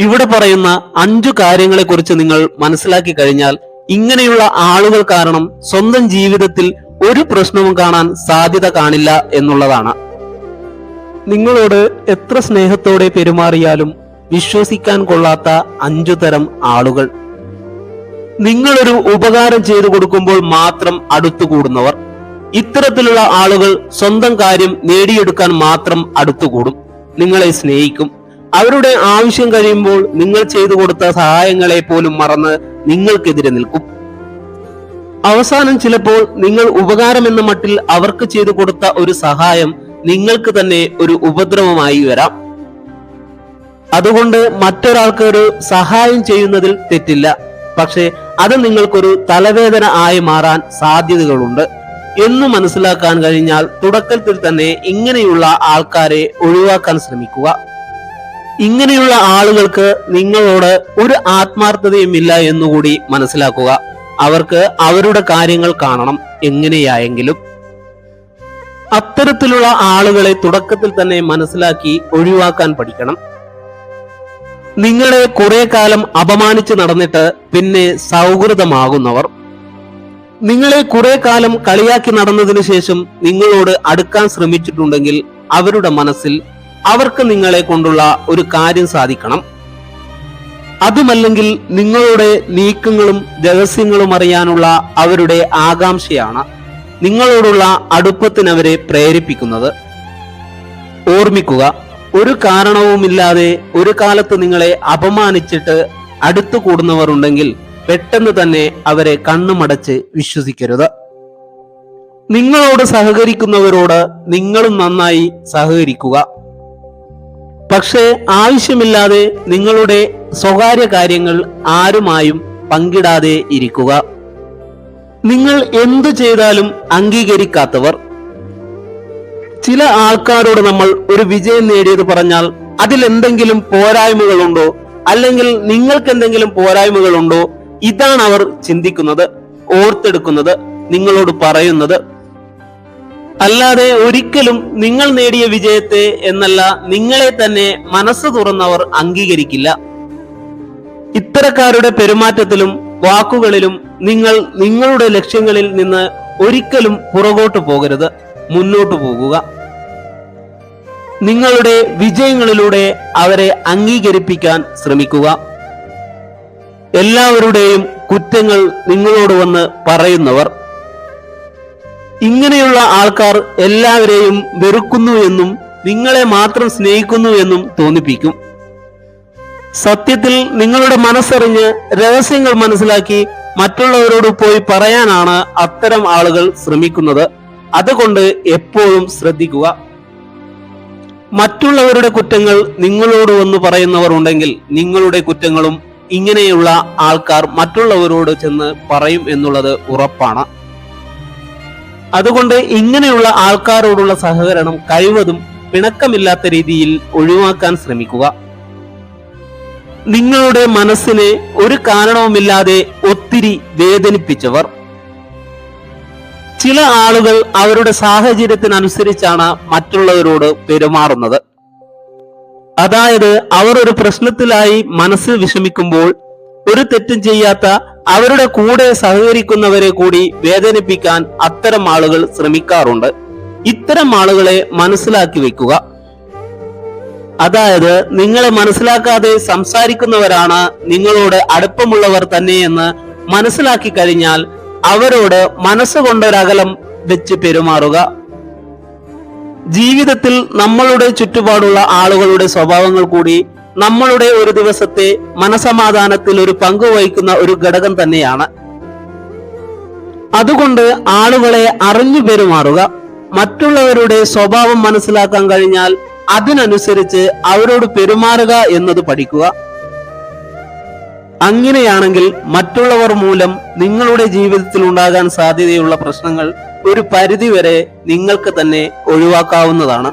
ഇവിടെ പറയുന്ന 5 കാര്യങ്ങളെക്കുറിച്ച് നിങ്ങൾ മനസ്സിലാക്കി കഴിഞ്ഞാൽ ഇങ്ങനെയുള്ള ആളുകൾ കാരണം സ്വന്തം ജീവിതത്തിൽ ഒരു പ്രശ്നവും കാണാൻ സാധ്യത കാണില്ല എന്നുള്ളതാണ്. നിങ്ങളോട് എത്ര സ്നേഹത്തോടെ പെരുമാറിയാലും വിശ്വസിക്കാൻ കൊള്ളാത്ത 5 തരം ആളുകൾ. നിങ്ങളൊരു ഉപകാരം ചെയ്തു കൊടുക്കുമ്പോൾ മാത്രം അടുത്തുകൂടുന്നവർ. ഇത്തരത്തിലുള്ള ആളുകൾ സ്വന്തം കാര്യം നേടിയെടുക്കാൻ മാത്രം അടുത്തുകൂടും, നിങ്ങളെ സ്നേഹിക്കും. അവരുടെ ആവശ്യം കഴിയുമ്പോൾ നിങ്ങൾ ചെയ്തു കൊടുത്ത സഹായങ്ങളെ പോലും മറന്ന് നിങ്ങൾക്കെതിരെ നിൽക്കും. അവസാനം ചിലപ്പോൾ നിങ്ങൾ ഉപകാരം എന്ന മട്ടിൽ അവർക്ക് ചെയ്തു കൊടുത്ത ഒരു സഹായം നിങ്ങൾക്ക് തന്നെ ഒരു ഉപദ്രവമായി വരാം. അതുകൊണ്ട് മറ്റൊരാൾക്ക് ഒരു സഹായം ചെയ്യുന്നതിൽ തെറ്റില്ല. പക്ഷെ അത് നിങ്ങൾക്കൊരു തലവേദന ആയി മാറാൻ സാധ്യതകളുണ്ട് എന്ന് മനസ്സിലാക്കാൻ കഴിഞ്ഞാൽ തുടക്കത്തിൽ തന്നെ ഇങ്ങനെയുള്ള ആൾക്കാരെ ഒഴിവാക്കാൻ ശ്രമിക്കുക. ഇങ്ങനെയുള്ള ആളുകൾക്ക് നിങ്ങളോട് ഒരു ആത്മാർത്ഥതയുമില്ല എന്നുകൂടി മനസ്സിലാക്കുക. അവർക്ക് അവരുടെ കാര്യങ്ങൾ കാണണം എങ്ങനെയായെങ്കിലും. അത്തരത്തിലുള്ള ആളുകളെ തുടക്കത്തിൽ തന്നെ മനസ്സിലാക്കി ഒഴിവാക്കാൻ പഠിക്കണം. നിങ്ങളെ കുറെ കാലം അപമാനിച്ചു നടന്നിട്ട് പിന്നെ സൗഹൃദമാകുന്നവർ. നിങ്ങളെ കുറെ കാലം കളിയാക്കി നടന്നതിനു ശേഷം നിങ്ങളോട് അടുക്കാൻ ശ്രമിച്ചിട്ടുണ്ടെങ്കിൽ അവരുടെ മനസ്സിൽ അവർക്ക് നിങ്ങളെ കൊണ്ടുള്ള ഒരു കാര്യം സാധിക്കണം. അതുമല്ലെങ്കിൽ നിങ്ങളുടെ നീക്കങ്ങളും രഹസ്യങ്ങളും അറിയാനുള്ള അവരുടെ ആകാംക്ഷയാണ് നിങ്ങളോടുള്ള അടുപ്പത്തിനവരെ പ്രേരിപ്പിക്കുന്നത്. ഓർമ്മിക്കുക, ഒരു കാരണവുമില്ലാതെ ഒരു കാലത്ത് നിങ്ങളെ അപമാനിച്ചിട്ട് അടുത്തു കൂടുന്നവർ ഉണ്ടെങ്കിൽ പെട്ടെന്ന് തന്നെ അവരെ കണ്ണുമടച്ച് വിശ്വസിക്കരുത്. നിങ്ങളോട് സഹകരിക്കുന്നവരോട് നിങ്ങളും നന്നായി സഹകരിക്കുക. പക്ഷേ ആവശ്യമില്ലാതെ നിങ്ങളുടെ സ്വകാര്യ കാര്യങ്ങൾ ആരുമായും പങ്കിടാതെ ഇരിക്കുക. നിങ്ങൾ എന്തു ചെയ്താലും അംഗീകരിക്കാത്തവർ. ചില ആൾക്കാരോട് നമ്മൾ ഒരു വിജയം നേടിയത് പറഞ്ഞാൽ അതിലെന്തെങ്കിലും പോരായ്മകളുണ്ടോ, അല്ലെങ്കിൽ നിങ്ങൾക്ക് എന്തെങ്കിലും പോരായ്മകളുണ്ടോ, ഇതാണ് അവർ ചിന്തിക്കുന്നത്, ഓർത്തെടുക്കുന്നത്, നിങ്ങളോട് പറയുന്നത്. അല്ലാതെ ഒരിക്കലും നിങ്ങൾ നേടിയ വിജയത്തെ എന്നല്ല, നിങ്ങളെ തന്നെ മനസ്സ് തുറന്നവർ അംഗീകരിക്കില്ല. ഇത്തരക്കാരുടെ പെരുമാറ്റത്തിലും വാക്കുകളിലും നിങ്ങൾ നിങ്ങളുടെ ലക്ഷ്യങ്ങളിൽ നിന്ന് ഒരിക്കലും പുറകോട്ട് പോകരുത്, മുന്നോട്ട് പോകുക. നിങ്ങളുടെ വിജയങ്ങളിലൂടെ അവരെ അംഗീകരിപ്പിക്കാൻ ശ്രമിക്കുക. എല്ലാവരുടെയും കുറ്റങ്ങൾ നിങ്ങളോട് വന്ന് പറയുന്നവർ. ഇങ്ങനെയുള്ള ആൾക്കാർ എല്ലാവരെയും വെറുക്കുന്നു എന്നും നിങ്ങളെ മാത്രം സ്നേഹിക്കുന്നു എന്നും തോന്നിപ്പിക്കും. സത്യത്തിൽ നിങ്ങളുടെ മനസ്സറിഞ്ഞ് രഹസ്യങ്ങൾ മനസ്സിലാക്കി മറ്റുള്ളവരോട് പോയി പറയാനാണ് അത്തരം ആളുകൾ ശ്രമിക്കുന്നത്. അതുകൊണ്ട് എപ്പോഴും ശ്രദ്ധിക്കുക. മറ്റുള്ളവരുടെ കുറ്റങ്ങൾ നിങ്ങളോട് വന്ന് പറയുന്നവർ ഉണ്ടെങ്കിൽ നിങ്ങളുടെ കുറ്റങ്ങളും ഇങ്ങനെയുള്ള ആൾക്കാർ മറ്റുള്ളവരോട് ചെന്ന് പറയും എന്നുള്ളത് ഉറപ്പാണ്. അതുകൊണ്ട് ഇങ്ങനെയുള്ള ആൾക്കാരോടുള്ള സഹകരണം കഴിവതും പിണക്കമില്ലാത്ത രീതിയിൽ ഒഴിവാക്കാൻ ശ്രമിക്കുക. നിങ്ങളുടെ മനസ്സിനെ ഒരു കാരണവുമില്ലാതെ ഒത്തിരി വേദനിപ്പിച്ചവർ. ചില ആളുകൾ അവരുടെ സാഹചര്യത്തിനനുസരിച്ചാണ് മറ്റുള്ളവരോട് പെരുമാറുന്നത്. അതായത് അവർ ഒരു പ്രശ്നത്തിലായി മനസ്സിൽ വിഷമിക്കുമ്പോൾ ഒരു തെറ്റും ചെയ്യാത്ത അവരുടെ കൂടെ സഹകരിക്കുന്നവരെ കൂടി വേദനിപ്പിക്കാൻ അത്തരം ആളുകൾ ശ്രമിക്കാറുണ്ട്. ഇത്തരം ആളുകളെ മനസ്സിലാക്കി വെക്കുക. അതായത് നിങ്ങളെ മനസ്സിലാക്കാതെ സംസാരിക്കുന്നവരാണ് നിങ്ങളോട് അടുപ്പമുള്ളവർ തന്നെയെന്ന് മനസ്സിലാക്കി കഴിഞ്ഞാൽ അവരോട് മനസ്സുകൊണ്ടൊരകലം വെച്ച് പെരുമാറുക. ജീവിതത്തിൽ നമ്മളുടെ ചുറ്റുപാടുള്ള ആളുകളുടെ സ്വഭാവങ്ങൾ കൂടി നമ്മളുടെ ഒരു ദിവസത്തെ മനസമാധാനത്തിൽ ഒരു പങ്ക് വഹിക്കുന്ന ഒരു ഘടകം തന്നെയാണ്. അതുകൊണ്ട് ആളുകളെ അറിഞ്ഞു പെരുമാറുക. മറ്റുള്ളവരുടെ സ്വഭാവം മനസ്സിലാക്കാൻ കഴിഞ്ഞാൽ അതിനനുസരിച്ച് അവരോട് പെരുമാറുക എന്നത് പഠിക്കുക. അങ്ങനെയാണെങ്കിൽ മറ്റുള്ളവർ മൂലം നിങ്ങളുടെ ജീവിതത്തിൽ ഉണ്ടാകാൻ സാധ്യതയുള്ള പ്രശ്നങ്ങൾ ഒരു പരിധിവരെ നിങ്ങൾക്ക് തന്നെ ഒഴിവാക്കാവുന്നതാണ്.